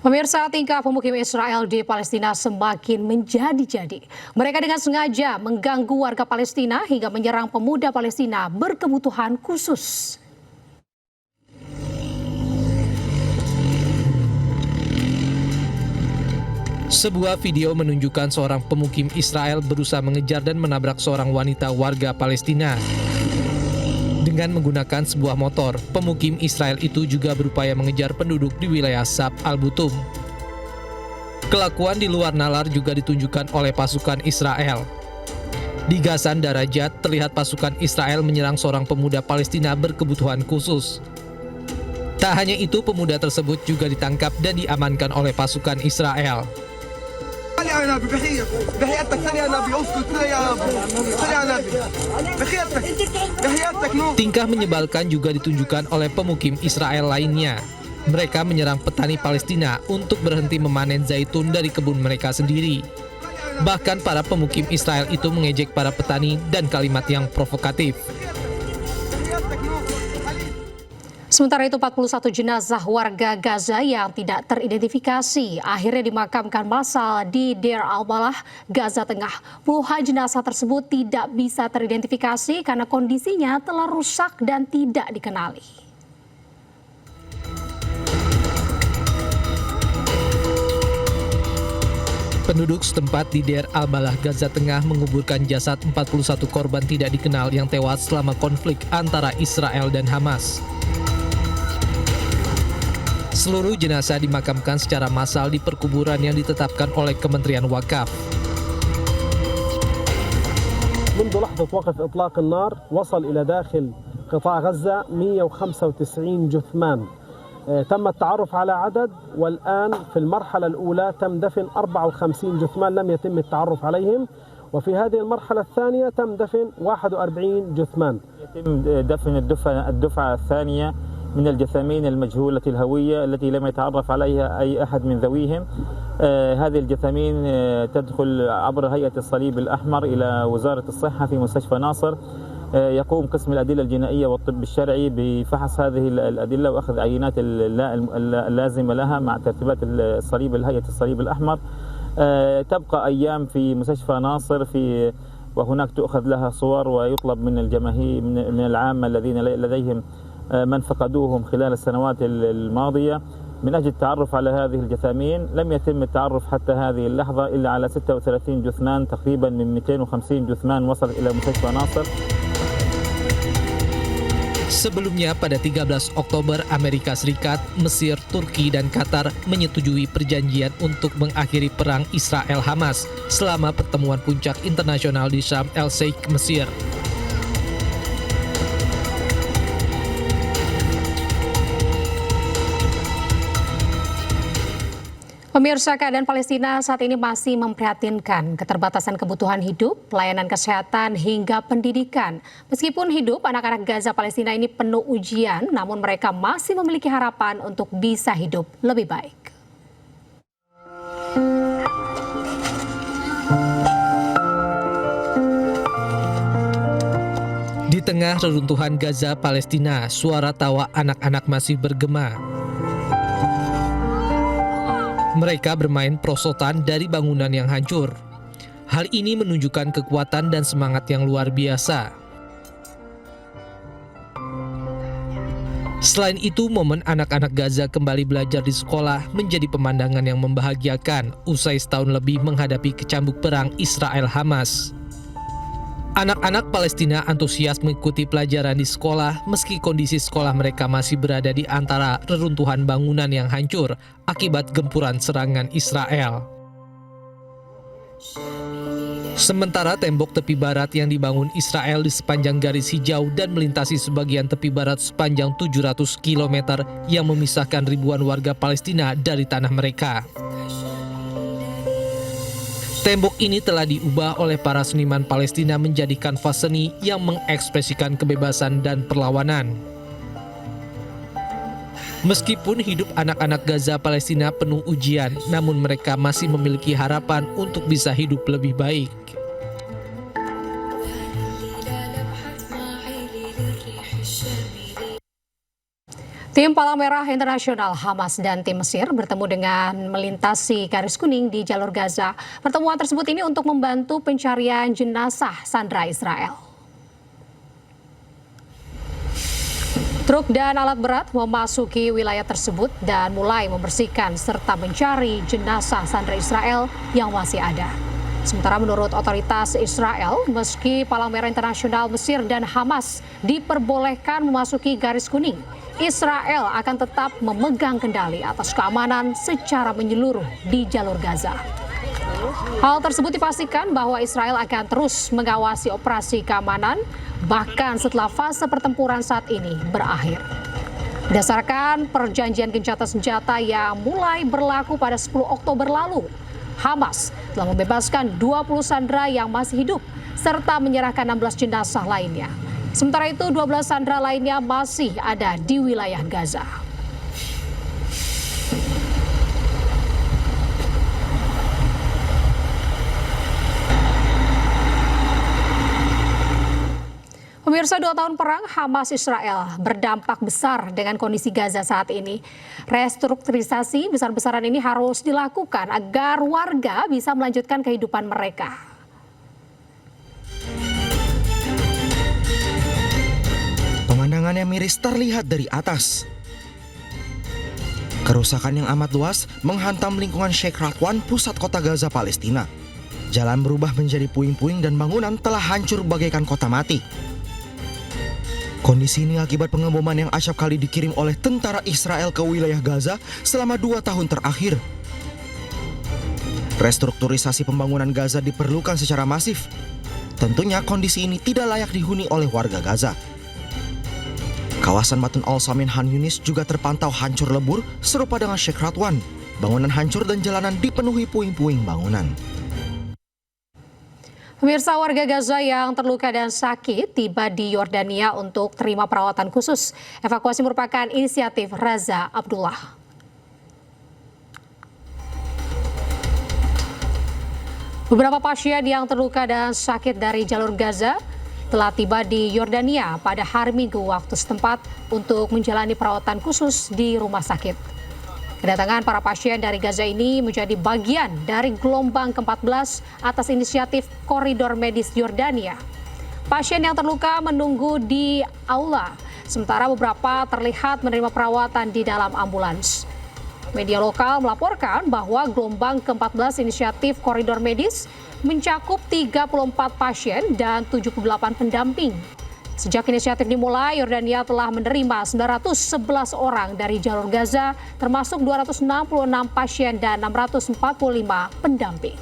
Pemirsa, tingkah pemukim Israel di Palestina semakin menjadi-jadi. Mereka dengan sengaja mengganggu warga Palestina hingga menyerang pemuda Palestina berkebutuhan khusus. Sebuah video menunjukkan seorang pemukim Israel berusaha mengejar dan menabrak seorang wanita warga Palestina. Dengan menggunakan sebuah motor, pemukim Israel itu juga berupaya mengejar penduduk di wilayah Sab al-Butum. Kelakuan di luar nalar juga ditunjukkan oleh pasukan Israel. Di Gasan Darajat, terlihat pasukan Israel menyerang seorang pemuda Palestina berkebutuhan khusus. Tak hanya itu, pemuda tersebut juga ditangkap dan diamankan oleh pasukan Israel. Tingkah menyebalkan juga ditunjukkan oleh pemukim Israel lainnya. Mereka menyerang petani Palestina untuk berhenti memanen zaitun dari kebun mereka sendiri. Bahkan para pemukim Israel itu mengejek para petani dan kalimat yang provokatif. Sementara itu 41 jenazah warga Gaza yang tidak teridentifikasi akhirnya dimakamkan massal di Deir al-Balah, Gaza Tengah. Puluhan jenazah tersebut tidak bisa teridentifikasi karena kondisinya telah rusak dan tidak dikenali. Penduduk setempat di Deir al-Balah, Gaza Tengah menguburkan jasad 41 korban tidak dikenal yang tewas selama konflik antara Israel dan Hamas. Seluruh jenazah dimakamkan secara massal di perkuburan yang ditetapkan oleh Kementerian Wakaf. منذ لحظة وقف إطلاق النار وصل إلى داخل قطاع غزة 195 جثمان. تم التعرف على عدد والآن في المرحلة الأولى تم دفن 54 جثمان لم يتم التعرف عليهم وفي هذه المرحلة الثانية تم دفن 41 جثمان. يتم دفن الدفعة الثانية من الجثامين المجهولة الهوية التي لم يتعرف عليها أي أحد من ذويهم. هذه الجثامين تدخل عبر هيئة الصليب الأحمر إلى وزارة الصحة في مستشفى ناصر. يقوم قسم الأدلة الجنائية والطب الشرعي بفحص هذه الأدلة وأخذ عينات اللازمة لها مع ترتيبات هيئة الصليب الأحمر. تبقى أيام في مستشفى ناصر وهناك تؤخذ لها صور ويطلب من الجماهير من العامة الذين لديهم من فقدوهم خلال السنوات الماضية من أجل التعرف على هذه الجثامين. لم يتم التعرف حتى هذه اللحظة إلا على 36 جثمان تقريبا من 250 جثمان وصلت إلى مستشفى ناصر. Sebelumnya pada 13 Oktober, Amerika Serikat, Mesir, Turki, dan Qatar menyetujui perjanjian untuk mengakhiri perang Israel-Hamas selama pertemuan puncak internasional di Sharm el-Sheikh, Mesir. Pemirsa, keadaan Palestina saat ini masih memprihatinkan. Keterbatasan kebutuhan hidup, pelayanan kesehatan, hingga pendidikan. Meskipun hidup anak-anak Gaza Palestina ini penuh ujian, namun mereka masih memiliki harapan untuk bisa hidup lebih baik. Di tengah reruntuhan Gaza Palestina, suara tawa anak-anak masih bergema. Mereka bermain perosotan dari bangunan yang hancur. Hal ini menunjukkan kekuatan dan semangat yang luar biasa. Selain itu, momen anak-anak Gaza kembali belajar di sekolah menjadi pemandangan yang membahagiakan usai setahun lebih menghadapi kecambuk perang Israel-Hamas. Anak-anak Palestina antusias mengikuti pelajaran di sekolah meski kondisi sekolah mereka masih berada di antara reruntuhan bangunan yang hancur akibat gempuran serangan Israel. Sementara tembok tepi barat yang dibangun Israel di sepanjang garis hijau dan melintasi sebagian tepi barat sepanjang 700 km yang memisahkan ribuan warga Palestina dari tanah mereka. Tembok ini telah diubah oleh para seniman Palestina menjadi kanvas seni yang mengekspresikan kebebasan dan perlawanan. Meskipun hidup anak-anak Gaza Palestina penuh ujian, namun mereka masih memiliki harapan untuk bisa hidup lebih baik. Tim Palang Merah Internasional Hamas dan tim Mesir bertemu dengan melintasi garis kuning di jalur Gaza. Pertemuan tersebut ini untuk membantu pencarian jenazah sandera Israel. Truk dan alat berat memasuki wilayah tersebut dan mulai membersihkan serta mencari jenazah sandera Israel yang masih ada. Sementara menurut otoritas Israel, meski Palang Merah Internasional Mesir dan Hamas diperbolehkan memasuki garis kuning, Israel akan tetap memegang kendali atas keamanan secara menyeluruh di jalur Gaza. Hal tersebut dipastikan bahwa Israel akan terus mengawasi operasi keamanan bahkan setelah fase pertempuran saat ini berakhir. Berdasarkan perjanjian gencatan senjata yang mulai berlaku pada 10 Oktober lalu, Hamas telah membebaskan 20 sandera yang masih hidup serta menyerahkan 16 jenazah lainnya. Sementara itu 12 sandera lainnya masih ada di wilayah Gaza. Pemirsa, 2 tahun perang Hamas Israel berdampak besar dengan kondisi Gaza saat ini. Restrukturisasi besar-besaran ini harus dilakukan agar warga bisa melanjutkan kehidupan mereka. Pemandangan yang miris terlihat dari atas. Kerusakan yang amat luas menghantam lingkungan Sheikh Radwan, pusat kota Gaza, Palestina. Jalan berubah menjadi puing-puing dan bangunan telah hancur bagaikan kota mati. Kondisi ini akibat pengeboman yang acap kali dikirim oleh tentara Israel ke wilayah Gaza selama 2 tahun terakhir. Restrukturisasi pembangunan Gaza diperlukan secara masif. Tentunya kondisi ini tidak layak dihuni oleh warga Gaza. Kawasan Matun Al-Samin Han Yunis juga terpantau hancur lebur serupa dengan Sheikh Radwan. Bangunan hancur dan jalanan dipenuhi puing-puing bangunan. Pemirsa, warga Gaza yang terluka dan sakit tiba di Yordania untuk terima perawatan khusus. Evakuasi merupakan inisiatif Raza Abdullah. Beberapa pasien yang terluka dan sakit dari jalur Gaza telah tiba di Yordania pada hari Minggu waktu setempat untuk menjalani perawatan khusus di rumah sakit. Kedatangan para pasien dari Gaza ini menjadi bagian dari gelombang ke-14 atas inisiatif Koridor Medis Yordania. Pasien yang terluka menunggu di aula, sementara beberapa terlihat menerima perawatan di dalam ambulans. Media lokal melaporkan bahwa gelombang ke-14 inisiatif Koridor Medis mencakup 34 pasien dan 78 pendamping. Sejak inisiatif dimulai, Yordania telah menerima 911 orang dari jalur Gaza, termasuk 266 pasien dan 645 pendamping.